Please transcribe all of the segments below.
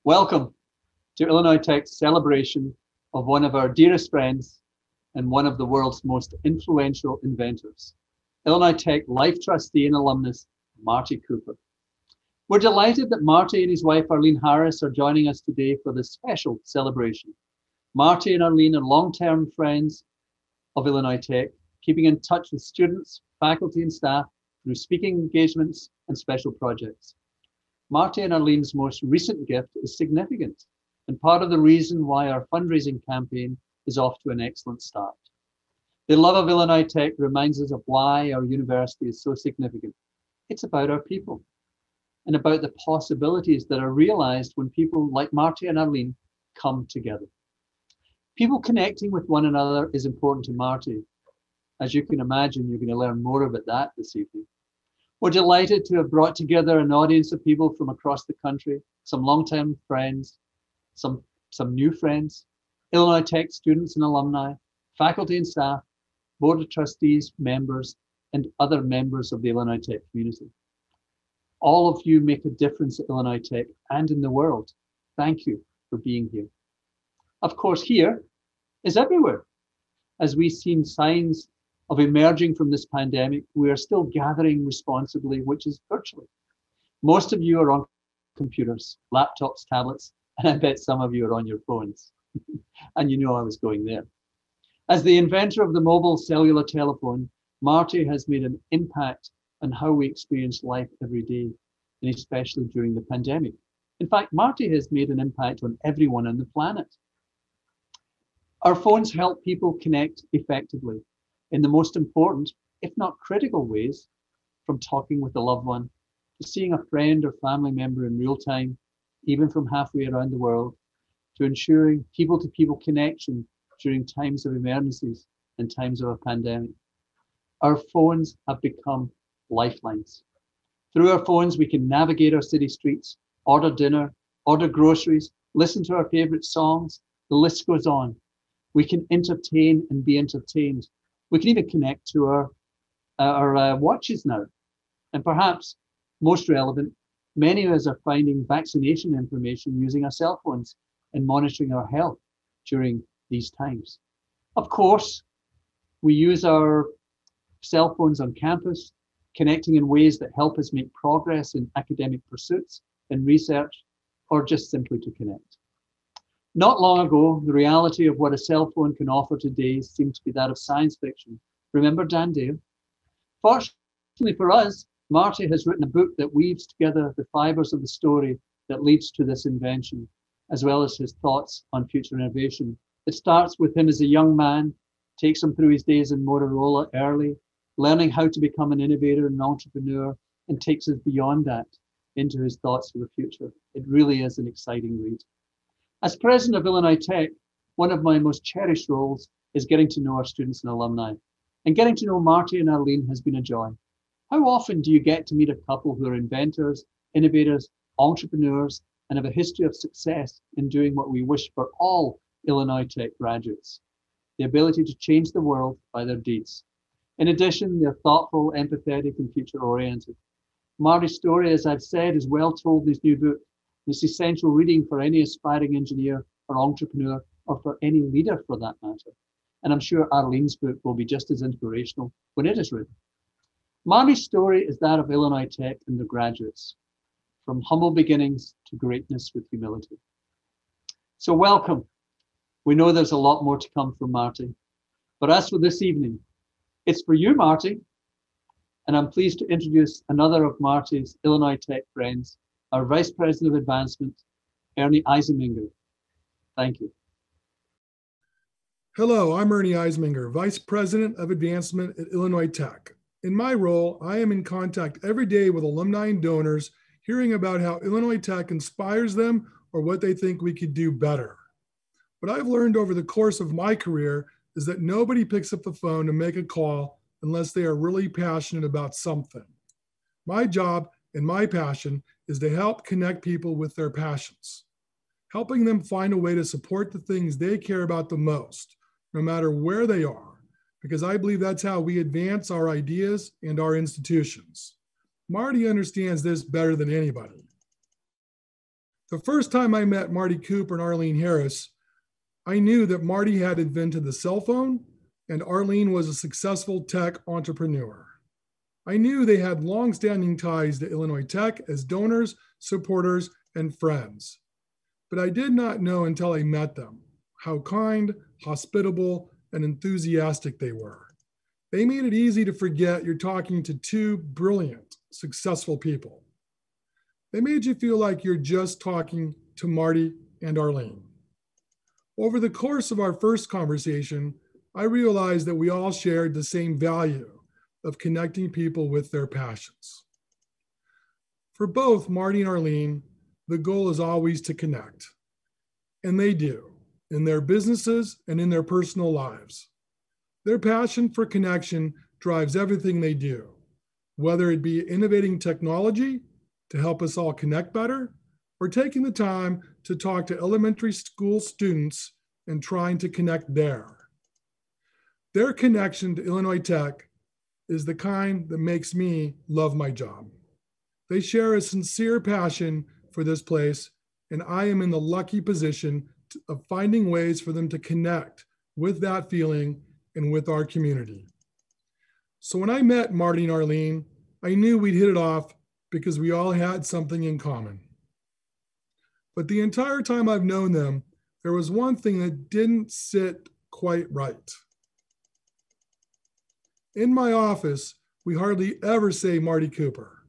Welcome to Illinois Tech's celebration of one of our dearest friends and one of the world's most influential inventors, Illinois Tech Life Trustee and alumnus, Marty Cooper. We're delighted that Marty and his wife, Arlene Harris, are joining us today for this special celebration. Marty and Arlene are long-term friends of Illinois Tech, keeping in touch with students, faculty, and staff through speaking engagements and special projects. Marty and Arlene's most recent gift is significant and part of the reason why our fundraising campaign is off to an excellent start. The love of Illinois Tech reminds us of why our university is so significant. It's about our people and about the possibilities that are realized when people like Marty and Arlene come together. People connecting with one another is important to Marty. As you can imagine, you're going to learn more about that this evening. We're delighted to have brought together an audience of people from across the country, some long-term friends, some new friends, Illinois Tech students and alumni, faculty and staff, board of trustees, members, and other members of the Illinois Tech community. All of you make a difference at Illinois Tech and in the world. Thank you for being here. Of course, here is everywhere. As we've seen signs of emerging from this pandemic, we are still gathering responsibly, which is virtually. Most of you are on computers, laptops, tablets, and I bet some of you are on your phones. And you know I was going there. As the inventor of the mobile cellular telephone, Marty has made an impact on how we experience life every day, and especially during the pandemic. In fact, Marty has made an impact on everyone on the planet. Our phones help people connect effectively in the most important, if not critical ways, from talking with a loved one, to seeing a friend or family member in real time, even from halfway around the world, to ensuring people-to-people connection during times of emergencies and times of a pandemic. Our phones have become lifelines. Through our phones, we can navigate our city streets, order dinner, order groceries, listen to our favorite songs. The list goes on. We can entertain and be entertained. We can even connect to our watches now. And perhaps most relevant, many of us are finding vaccination information using our cell phones and monitoring our health during these times. Of course, we use our cell phones on campus, connecting in ways that help us make progress in academic pursuits and research, or just simply to connect. Not long ago, the reality of what a cell phone can offer today seemed to be that of science fiction. Remember Dan Dale? Fortunately for us, Marty has written a book that weaves together the fibers of the story that leads to this invention, as well as his thoughts on future innovation. It starts with him as a young man, takes him through his days in Motorola early, learning how to become an innovator and an entrepreneur, and takes us beyond that into his thoughts for the future. It really is an exciting read. As president of Illinois Tech, one of my most cherished roles is getting to know our students and alumni. And getting to know Marty and Arlene has been a joy. How often do you get to meet a couple who are inventors, innovators, entrepreneurs, and have a history of success in doing what we wish for all Illinois Tech graduates? The ability to change the world by their deeds. In addition, they're thoughtful, empathetic, and future-oriented. Marty's story, as I've said, is well told in his new book. It's essential reading for any aspiring engineer or entrepreneur, or for any leader for that matter. And I'm sure Arlene's book will be just as inspirational when it is written. Marty's story is that of Illinois Tech and their graduates, from humble beginnings to greatness with humility. So welcome. We know there's a lot more to come from Marty. But as for this evening, it's for you, Marty. And I'm pleased to introduce another of Marty's Illinois Tech friends, our Vice President of Advancement, Ernie Eiseminger. Thank you. Hello, I'm Ernie Eiseminger, Vice President of Advancement at Illinois Tech. In my role, I am in contact every day with alumni and donors, hearing about how Illinois Tech inspires them or what they think we could do better. What I've learned over the course of my career is that nobody picks up the phone to make a call unless they are really passionate about something. My job and my passion is to help connect people with their passions, helping them find a way to support the things they care about the most, no matter where they are, because I believe that's how we advance our ideas and our institutions. Marty understands this better than anybody. The first time I met Marty Cooper and Arlene Harris, I knew that Marty had invented the cell phone and Arlene was a successful tech entrepreneur. I knew they had long-standing ties to Illinois Tech as donors, supporters, and friends. But I did not know until I met them how kind, hospitable, and enthusiastic they were. They made it easy to forget you're talking to two brilliant, successful people. They made you feel like you're just talking to Marty and Arlene. Over the course of our first conversation, I realized that we all shared the same value of connecting people with their passions. For both Marty and Arlene, the goal is always to connect. And they do, in their businesses and in their personal lives. Their passion for connection drives everything they do, whether it be innovating technology to help us all connect better, or taking the time to talk to elementary school students and trying to connect there. Their connection to Illinois Tech is the kind that makes me love my job. They share a sincere passion for this place, and I am in the lucky position of finding ways for them to connect with that feeling and with our community. So when I met Marty and Arlene, I knew we'd hit it off because we all had something in common. But the entire time I've known them, there was one thing that didn't sit quite right. In my office, we hardly ever say Marty Cooper.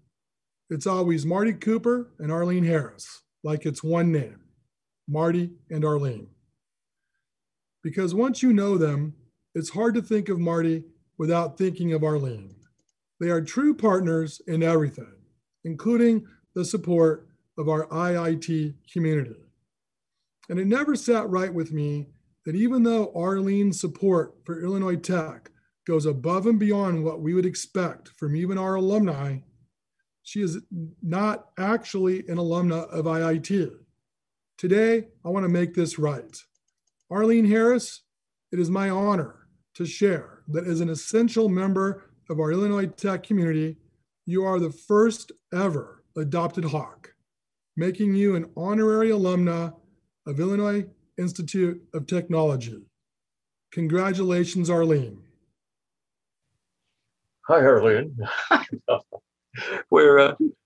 It's always Marty Cooper and Arlene Harris, like it's one name, Marty and Arlene. Because once you know them, it's hard to think of Marty without thinking of Arlene. They are true partners in everything, including the support of our IIT community. And it never sat right with me that even though Arlene's support for Illinois Tech goes above and beyond what we would expect from even our alumni, she is not actually an alumna of IIT. Today, I want to make this right. Arlene Harris, it is my honor to share that as an essential member of our Illinois Tech community, you are the first ever adopted Hawk, making you an honorary alumna of Illinois Institute of Technology. Congratulations, Arlene. Hi, Arlene.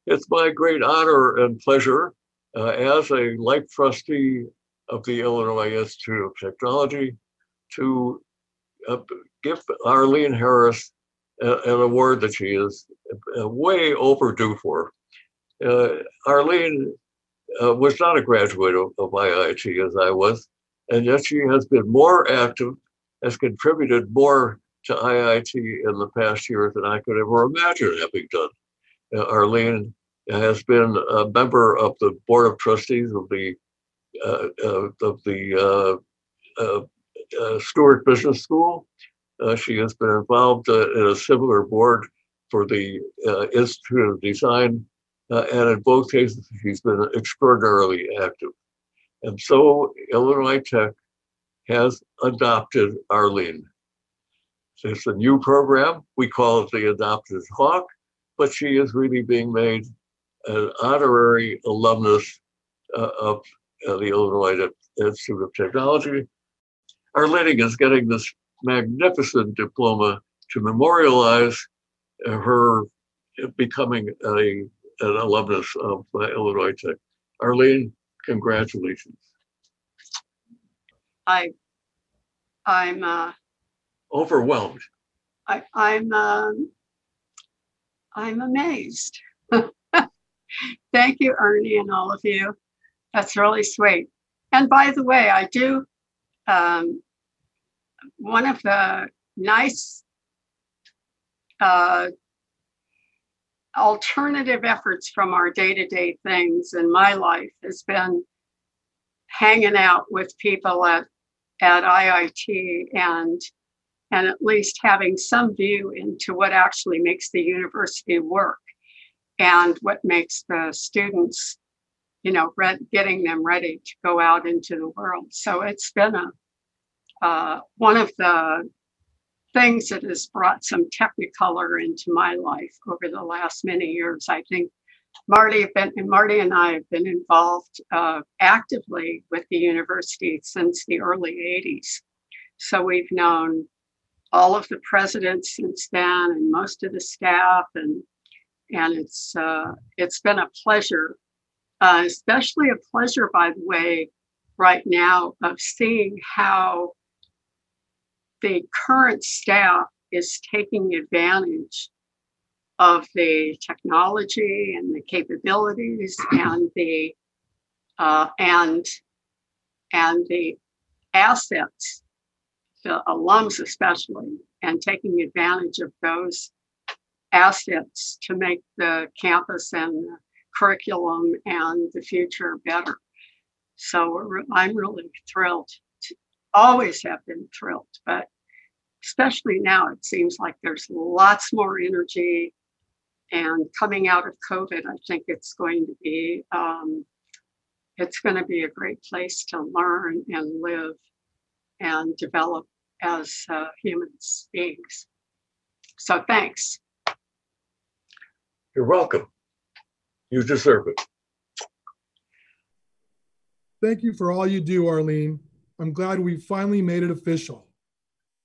It's my great honor and pleasure as a life trustee of the Illinois Institute of Technology to give Arlene Harris an award that she is way overdue for. Arlene was not a graduate of IIT as I was, and yet she has been more active, has contributed more to IIT in the past year than I could ever imagine having done. Arlene has been a member of the Board of Trustees of the Stewart Business School. She has been involved in a similar board for the Institute of Design, and in both cases, she's been extraordinarily active. And so Illinois Tech has adopted Arlene. So it's a new program. We call it the Adopted Hawk, but she is really being made an honorary alumnus of the Illinois Institute of Technology. Arlene is getting this magnificent diploma to memorialize her becoming an alumnus of Illinois Tech. Arlene, congratulations. I'm overwhelmed. I'm amazed. Thank you, Ernie, and all of you. That's really sweet. And by the way, I do, one of the nice alternative efforts from our day-to-day things in my life has been hanging out with people at IIT and at least having some view into what actually makes the university work and what makes the students, getting them ready to go out into the world. So it's been one of the things that has brought some technicolor into my life over the last many years. I think Marty and I have been involved actively with the university since the early 80s. So we've known all of the presidents since then and most of the staff, and it's been a pleasure, especially a pleasure, by the way, right now, of seeing how the current staff is taking advantage of the technology and the capabilities and the assets, the alums especially, and taking advantage of those assets to make the campus and the curriculum and the future better. So I'm really thrilled. Always have been thrilled, but especially now, it seems like there's lots more energy. And coming out of COVID, I think it's going to be a great place to learn and live and develop as human beings. So thanks. You're welcome. You deserve it. Thank you for all you do, Arlene. I'm glad we finally made it official.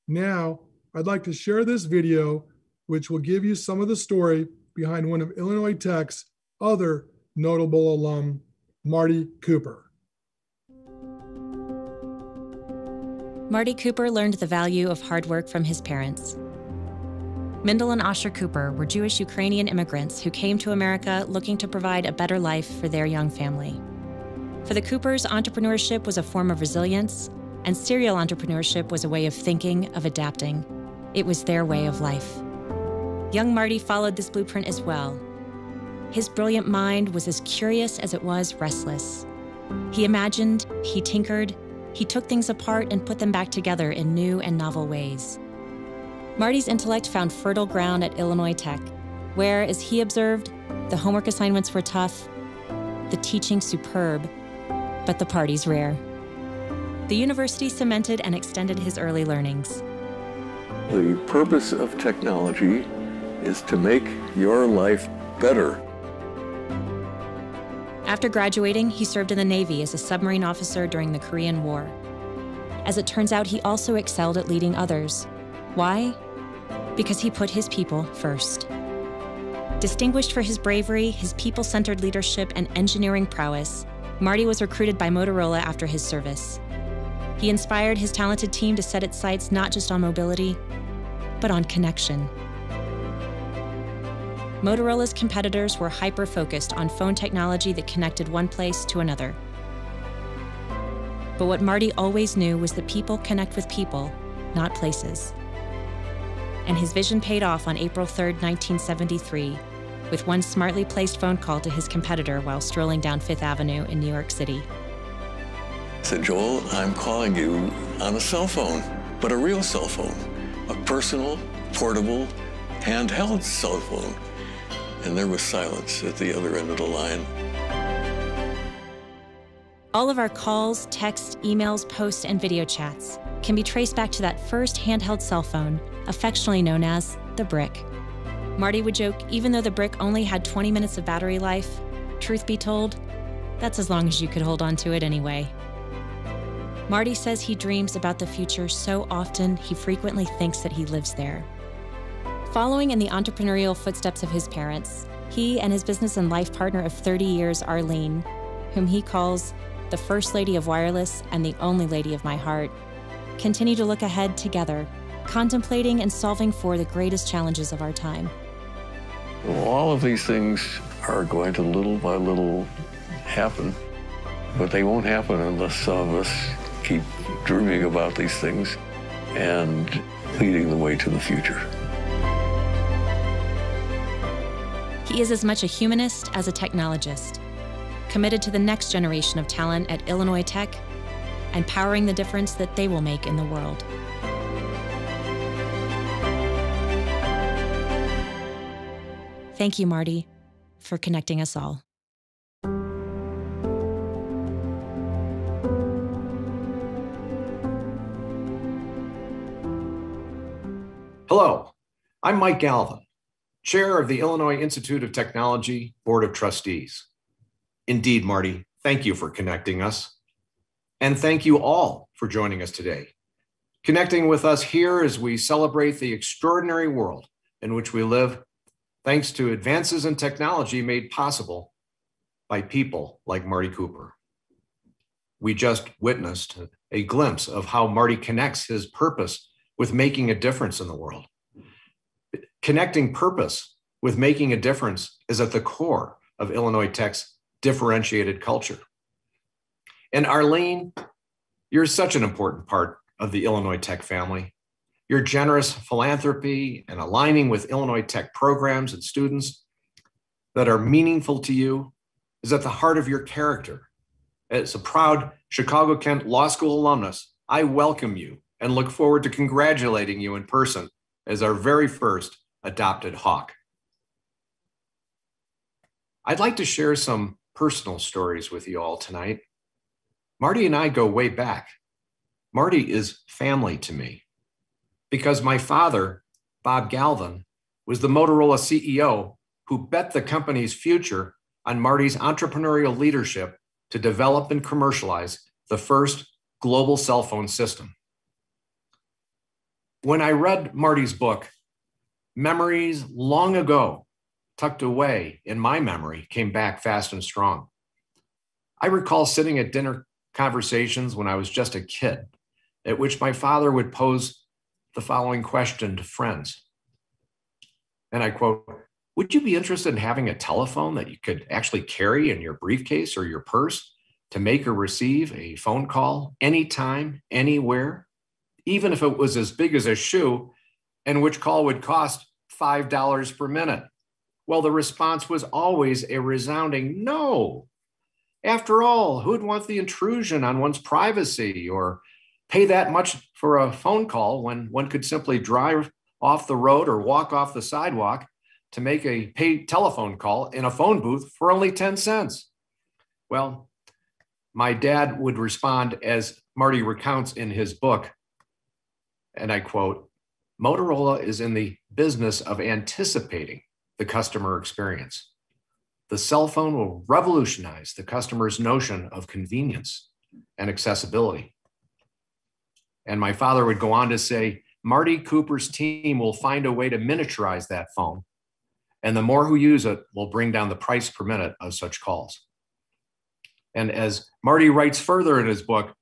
Now, I'd like to share this video, which will give you some of the story behind one of Illinois Tech's other notable alum, Marty Cooper. Marty Cooper learned the value of hard work from his parents. Mindel and Asher Cooper were Jewish Ukrainian immigrants who came to America looking to provide a better life for their young family. For the Coopers, entrepreneurship was a form of resilience, and serial entrepreneurship was a way of thinking, of adapting. It was their way of life. Young Marty followed this blueprint as well. His brilliant mind was as curious as it was restless. He imagined, he tinkered, he took things apart and put them back together in new and novel ways. Marty's intellect found fertile ground at Illinois Tech, where, as he observed, the homework assignments were tough, the teaching superb, but the parties rare. The university cemented and extended his early learnings. The purpose of technology is to make your life better. After graduating, he served in the Navy as a submarine officer during the Korean War. As it turns out, he also excelled at leading others. Why? Because he put his people first. Distinguished for his bravery, his people-centered leadership, and engineering prowess, Marty was recruited by Motorola after his service. He inspired his talented team to set its sights not just on mobility, but on connection. Motorola's competitors were hyper-focused on phone technology that connected one place to another. But what Marty always knew was that people connect with people, not places. And his vision paid off on April 3rd, 1973, with one smartly placed phone call to his competitor while strolling down Fifth Avenue in New York City. I said, Joel, I'm calling you on a cell phone, but a real cell phone, a personal, portable, handheld cell phone. And there was silence at the other end of the line. All of our calls, texts, emails, posts, and video chats can be traced back to that first handheld cell phone, affectionately known as the Brick. Marty would joke, even though the Brick only had 20 minutes of battery life, truth be told, that's as long as you could hold on to it anyway. Marty says he dreams about the future so often he frequently thinks that he lives there. Following in the entrepreneurial footsteps of his parents, he and his business and life partner of 30 years, Arlene, whom he calls the First Lady of Wireless and the Only Lady of My Heart, continue to look ahead together, contemplating and solving for the greatest challenges of our time. Well, all of these things are going to little by little happen, but they won't happen unless some of us keep dreaming about these things and leading the way to the future. He is as much a humanist as a technologist, committed to the next generation of talent at Illinois Tech and powering the difference that they will make in the world. Thank you, Marty, for connecting us all. Hello, I'm Mike Galvin, Chair of the Illinois Institute of Technology Board of Trustees. Indeed, Marty, thank you for connecting us. And thank you all for joining us today. Connecting with us here as we celebrate the extraordinary world in which we live, thanks to advances in technology made possible by people like Marty Cooper. We just witnessed a glimpse of how Marty connects his purpose with making a difference in the world. Connecting purpose with making a difference is at the core of Illinois Tech's differentiated culture. And Arlene, you're such an important part of the Illinois Tech family. Your generous philanthropy and aligning with Illinois Tech programs and students that are meaningful to you is at the heart of your character. As a proud Chicago-Kent Law School alumnus, I welcome you and look forward to congratulating you in person as our very first adopted hawk. I'd like to share some personal stories with you all tonight. Marty and I go way back. Marty is family to me because my father, Bob Galvin, was the Motorola CEO who bet the company's future on Marty's entrepreneurial leadership to develop and commercialize the first global cell phone system. When I read Marty's book, memories long ago tucked away in my memory came back fast and strong. I recall sitting at dinner conversations when I was just a kid, at which my father would pose the following question to friends. And I quote, "Would you be interested in having a telephone that you could actually carry in your briefcase or your purse to make or receive a phone call anytime, anywhere, even if it was as big as a shoe, and which call would cost $5 per minute?" Well, the response was always a resounding no. After all, who'd want the intrusion on one's privacy or pay that much for a phone call when one could simply drive off the road or walk off the sidewalk to make a paid telephone call in a phone booth for only 10 cents? Well, my dad would respond as Marty recounts in his book, and I quote, "Motorola is in the business of anticipating the customer experience. The cell phone will revolutionize the customer's notion of convenience and accessibility." And my father would go on to say, "Marty Cooper's team will find a way to miniaturize that phone, and the more who use it will bring down the price per minute of such calls." And as Marty writes further in his book,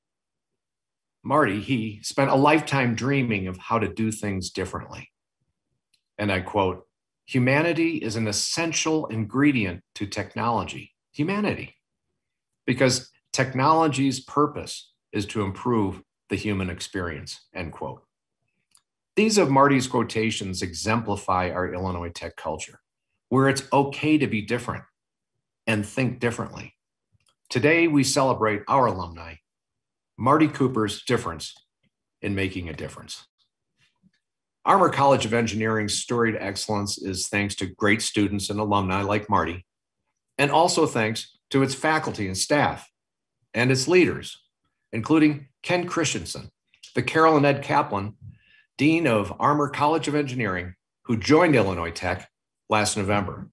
he spent a lifetime dreaming of how to do things differently. And I quote, "Humanity is an essential ingredient to technology." Humanity. Because technology's purpose is to improve the human experience, end quote. These of Marty's quotations exemplify our Illinois Tech culture, where it's okay to be different and think differently. Today, we celebrate our alumni, Marty Cooper's difference in making a difference. Armour College of Engineering's storied excellence is thanks to great students and alumni like Marty, and also thanks to its faculty and staff and its leaders, including Ken Christensen, the Carol and Ed Kaplan, Dean of Armour College of Engineering, who joined Illinois Tech last November.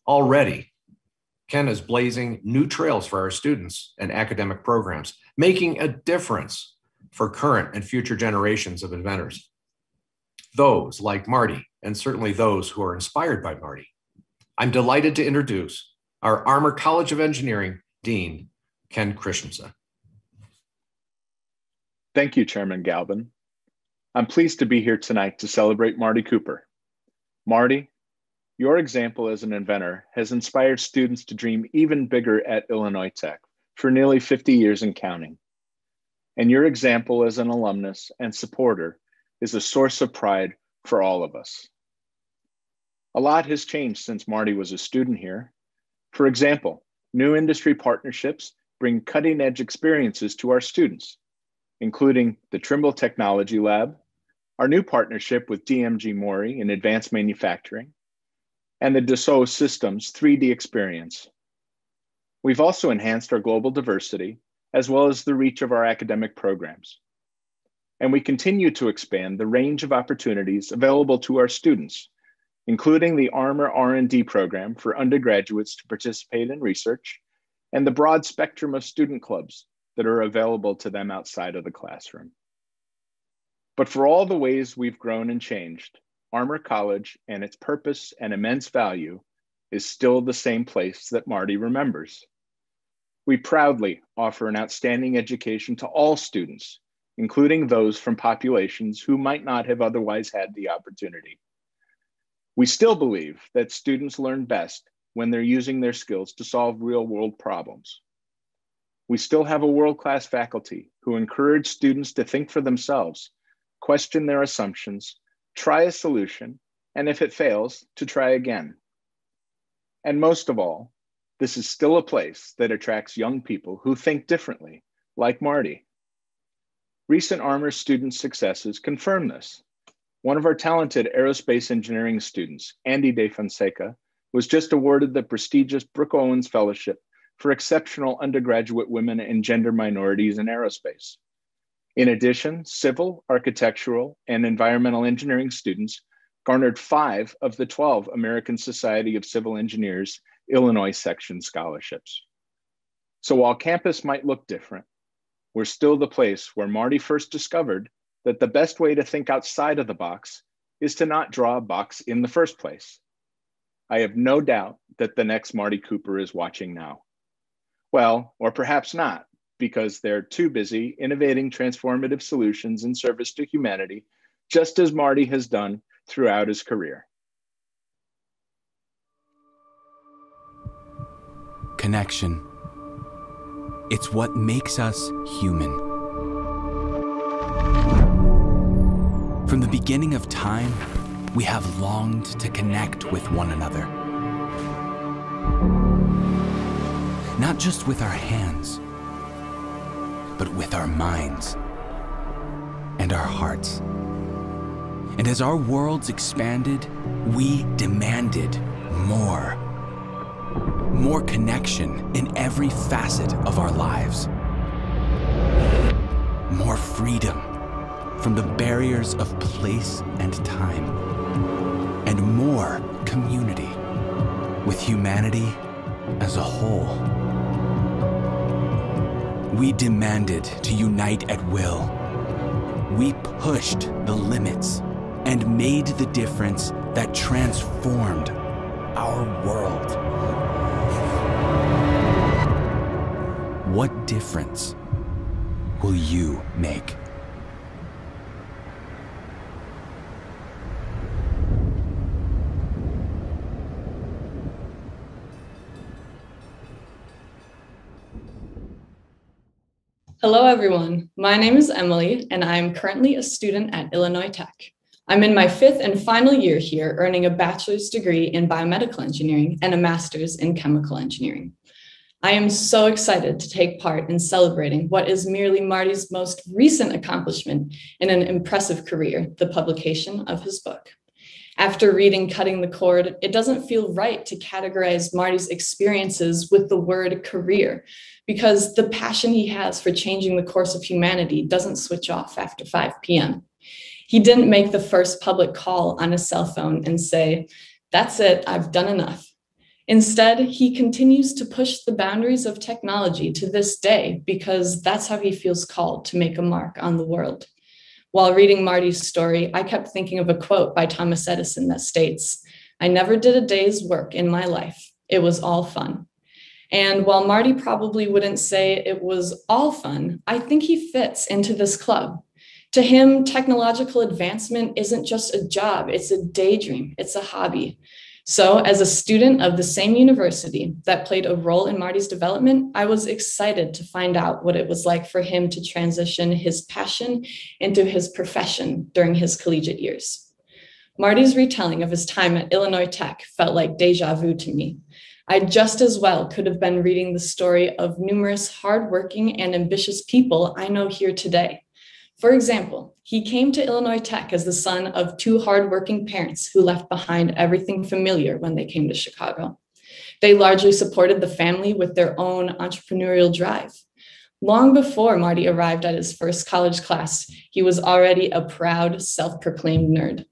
Already, Ken is blazing new trails for our students and academic programs, making a difference for current and future generations of inventors. Those like Marty, and certainly those who are inspired by Marty. I'm delighted to introduce our Armour College of Engineering Dean, Ken Christensen. Thank you, Chairman Galvin. I'm pleased to be here tonight to celebrate Marty Cooper. Marty, your example as an inventor has inspired students to dream even bigger at Illinois Tech for nearly 50 years and counting. And your example as an alumnus and supporter is a source of pride for all of us. A lot has changed since Marty was a student here. For example, new industry partnerships bring cutting-edge experiences to our students, including the Trimble Technology Lab, our new partnership with DMG Mori in advanced manufacturing, and the Dassault Systems 3D experience. We've also enhanced our global diversity, as well as the reach of our academic programs. And we continue to expand the range of opportunities available to our students including the Armor R&D program for undergraduates to participate in research, and the broad spectrum of student clubs that are available to them outside of the classroom. But for all the ways we've grown and changed, Armor College and its purpose and immense value is still the same place that Marty remembers. We proudly offer an outstanding education to all students, including those from populations who might not have otherwise had the opportunity. We still believe that students learn best when they're using their skills to solve real-world problems. We still have a world-class faculty who encourage students to think for themselves, question their assumptions, try a solution, and if it fails, to try again. And most of all, this is still a place that attracts young people who think differently, like Marty. Recent Armor student successes confirm this. One of our talented aerospace engineering students, Andy De Fonseca, was just awarded the prestigious Brooke Owens Fellowship for exceptional undergraduate women and gender minorities in aerospace. In addition, civil, architectural, and environmental engineering students garnered 5 of the 12 American Society of Civil Engineers Illinois section scholarships. So while campus might look different, we're still the place where Marty first discovered that the best way to think outside of the box is to not draw a box in the first place. I have no doubt that the next Marty Cooper is watching now. Well, or perhaps not, because they're too busy innovating transformative solutions in service to humanity, just as Marty has done throughout his career. Connection. It's what makes us human. From the beginning of time, we have longed to connect with one another. Not just with our hands, but with our minds and our hearts. And as our worlds expanded, we demanded more. More connection in every facet of our lives. More freedom from the barriers of place and time. And more community with humanity as a whole. We demanded to unite at will. We pushed the limits and made the difference that transformed our world. What difference will you make? Hello, everyone. My name is Emily, and I'm currently a student at Illinois Tech. I'm in my 5th and final year here, earning a bachelor's degree in biomedical engineering and a master's in chemical engineering. I am so excited to take part in celebrating what is merely Marty's most recent accomplishment in an impressive career, the publication of his book. After reading Cutting the Cord, it doesn't feel right to categorize Marty's experiences with the word career, because the passion he has for changing the course of humanity doesn't switch off after 5 p.m. He didn't make the first public call on his cell phone and say, "That's it, I've done enough." Instead, he continues to push the boundaries of technology to this day because that's how he feels called to make a mark on the world. While reading Marty's story, I kept thinking of a quote by Thomas Edison that states, "I never did a day's work in my life. It was all fun." And while Marty probably wouldn't say it was all fun, I think he fits into this club. To him, technological advancement isn't just a job, it's a daydream, it's a hobby. So as a student of the same university that played a role in Marty's development, I was excited to find out what it was like for him to transition his passion into his profession during his collegiate years. Marty's retelling of his time at Illinois Tech felt like deja vu to me. I just as well could have been reading the story of numerous hardworking and ambitious people I know here today. For example, he came to Illinois Tech as the son of 2 hardworking parents who left behind everything familiar when they came to Chicago. They largely supported the family with their own entrepreneurial drive. Long before Marty arrived at his first college class, he was already a proud, self-proclaimed nerd.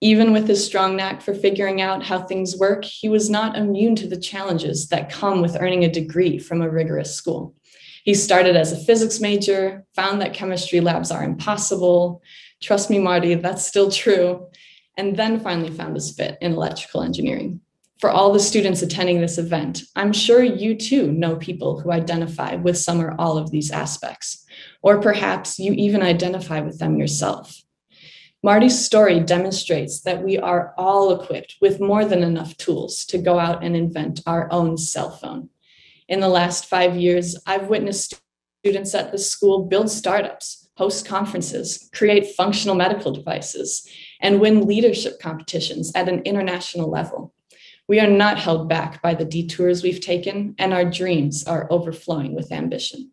Even with his strong knack for figuring out how things work, he was not immune to the challenges that come with earning a degree from a rigorous school. He started as a physics major, found that chemistry labs are impossible. Trust me, Marty, that's still true. And then finally found his fit in electrical engineering. For all the students attending this event, I'm sure you too know people who identify with some or all of these aspects, or perhaps you even identify with them yourself. Marty's story demonstrates that we are all equipped with more than enough tools to go out and invent our own cell phone. In the last 5 years, I've witnessed students at the school build startups, host conferences, create functional medical devices, and win leadership competitions at an international level. We are not held back by the detours we've taken, and our dreams are overflowing with ambition.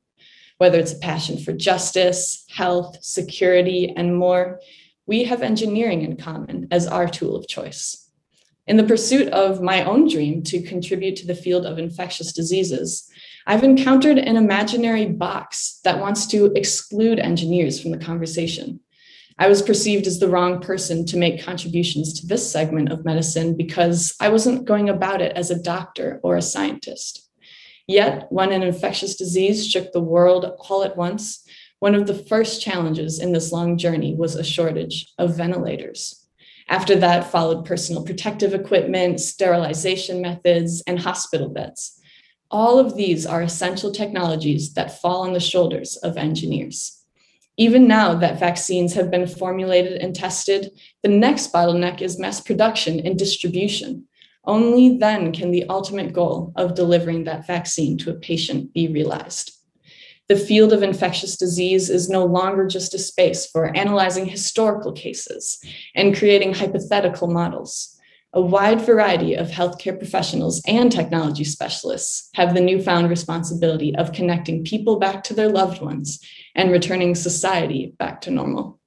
Whether it's a passion for justice, health, security, and more, we have engineering in common as our tool of choice. In the pursuit of my own dream to contribute to the field of infectious diseases, I've encountered an imaginary box that wants to exclude engineers from the conversation. I was perceived as the wrong person to make contributions to this segment of medicine because I wasn't going about it as a doctor or a scientist. Yet, when an infectious disease shook the world all at once, one of the first challenges in this long journey was a shortage of ventilators. After that followed personal protective equipment, sterilization methods, and hospital beds. All of these are essential technologies that fall on the shoulders of engineers. Even now that vaccines have been formulated and tested, the next bottleneck is mass production and distribution. Only then can the ultimate goal of delivering that vaccine to a patient be realized. The field of infectious disease is no longer just a space for analyzing historical cases and creating hypothetical models. A wide variety of healthcare professionals and technology specialists have the newfound responsibility of connecting people back to their loved ones and returning society back to normal.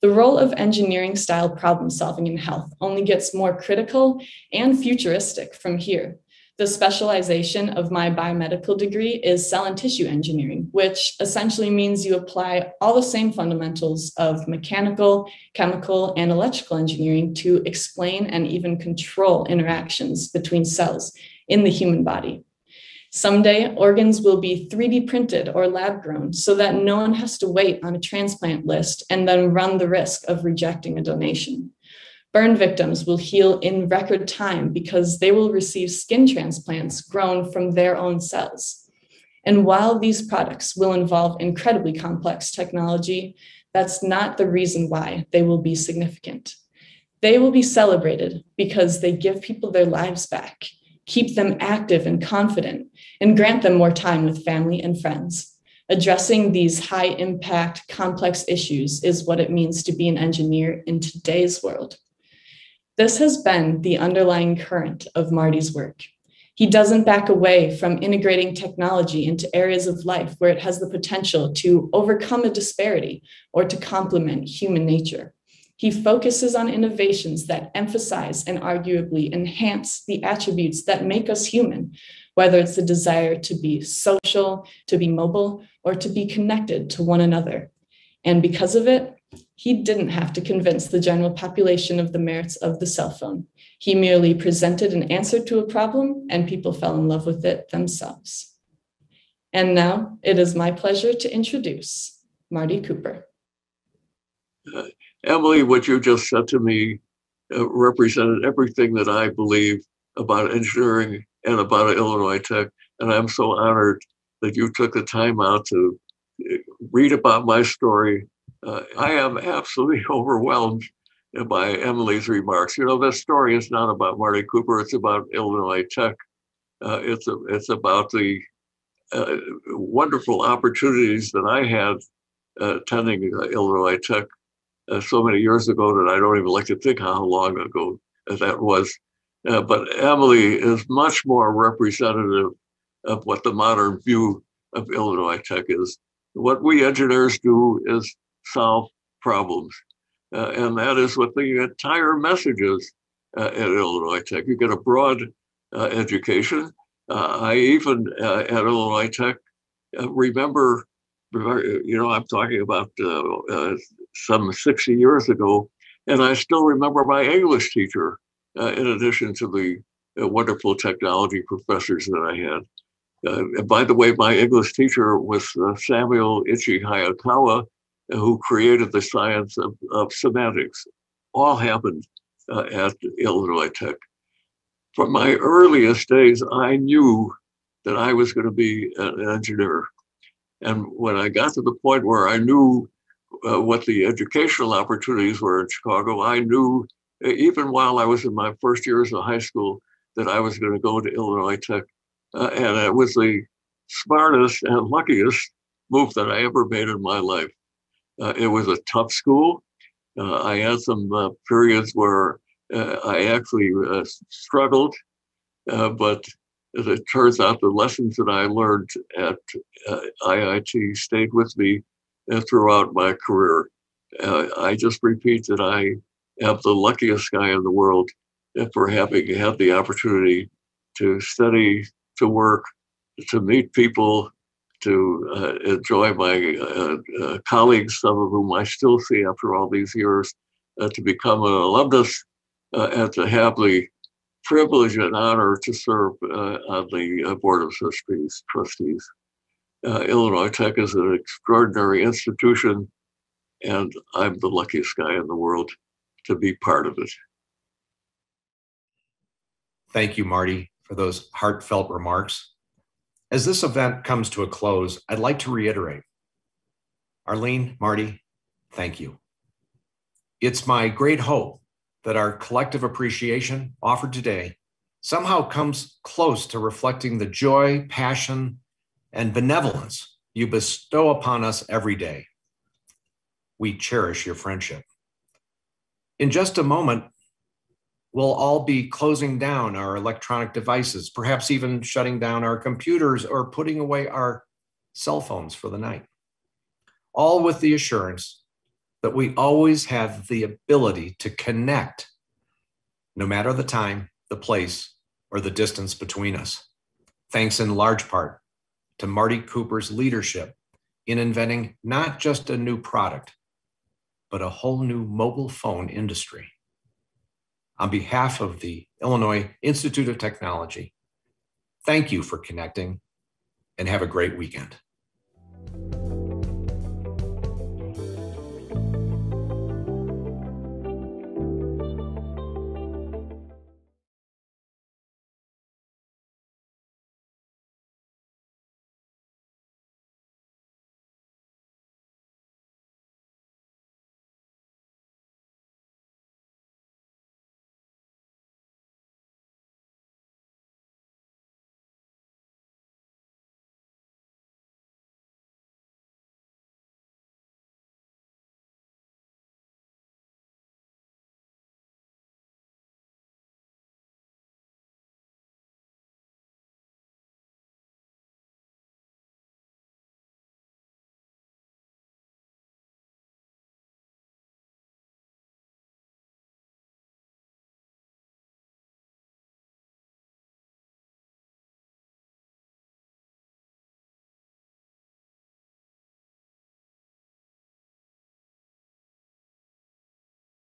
The role of engineering-style problem solving in health only gets more critical and futuristic from here. The specialization of my biomedical degree is cell and tissue engineering, which essentially means you apply all the same fundamentals of mechanical, chemical, and electrical engineering to explain and even control interactions between cells in the human body. Someday, organs will be 3D printed or lab grown so that no one has to wait on a transplant list and then run the risk of rejecting a donation. Burn victims will heal in record time because they will receive skin transplants grown from their own cells. And while these products will involve incredibly complex technology, that's not the reason why they will be significant. They will be celebrated because they give people their lives back, keep them active and confident, and grant them more time with family and friends. Addressing these high-impact, complex issues is what it means to be an engineer in today's world. This has been the underlying current of Marty's work. He doesn't back away from integrating technology into areas of life where it has the potential to overcome a disparity or to complement human nature. He focuses on innovations that emphasize and arguably enhance the attributes that make us human, whether it's the desire to be social, to be mobile, or to be connected to one another. And because of it, he didn't have to convince the general population of the merits of the cell phone. He merely presented an answer to a problem, and people fell in love with it themselves. And now it is my pleasure to introduce Marty Cooper. Emily, what you just said to me represented everything that I believe about engineering and about Illinois Tech. And I'm so honored that you took the time out to read about my story. I am absolutely overwhelmed by Emily's remarks. You know, this story is not about Marty Cooper, it's about Illinois Tech. It's about the wonderful opportunities that I had attending Illinois Tech so many years ago that I don't even like to think how long ago that was. But Emily is much more representative of what the modern view of Illinois Tech is. What we engineers do is solve problems. And that is what the entire message is at Illinois Tech. You get a broad education. I even at Illinois Tech remember, you know, I'm talking about some 60 years ago, And I still remember my English teacher, in addition to the wonderful technology professors that I had. And by the way, my English teacher was Samuel Ichi Hayakawa, who created the science of semantics. All happened at Illinois Tech. From my earliest days, I knew that I was going to be an engineer. And when I got to the point where I knew what the educational opportunities were in Chicago, I knew, even while I was in my first years of high school, that I was going to go to Illinois Tech. And it was the smartest and luckiest move that I ever made in my life. It was a tough school. I had some periods where I actually struggled, but as it turns out, the lessons that I learned at IIT stayed with me throughout my career. I just repeat that I am the luckiest guy in the world for having had the opportunity to study, to work, to meet people, to enjoy my colleagues, some of whom I still see after all these years, to become an alumnus, and to have the privilege and honor to serve on the Board of Trustees. Illinois Tech is an extraordinary institution, and I'm the luckiest guy in the world to be part of it. Thank you, Marty, for those heartfelt remarks. As this event comes to a close, I'd like to reiterate, Arlene, Marty, thank you. It's my great hope that our collective appreciation offered today somehow comes close to reflecting the joy, passion, and benevolence you bestow upon us every day. We cherish your friendship. In just a moment, we'll all be closing down our electronic devices, perhaps even shutting down our computers or putting away our cell phones for the night, all with the assurance that we always have the ability to connect, no matter the time, the place, or the distance between us. Thanks in large part to Marty Cooper's leadership in inventing not just a new product, but a whole new mobile phone industry. On behalf of the Illinois Institute of Technology, thank you for connecting and have a great weekend.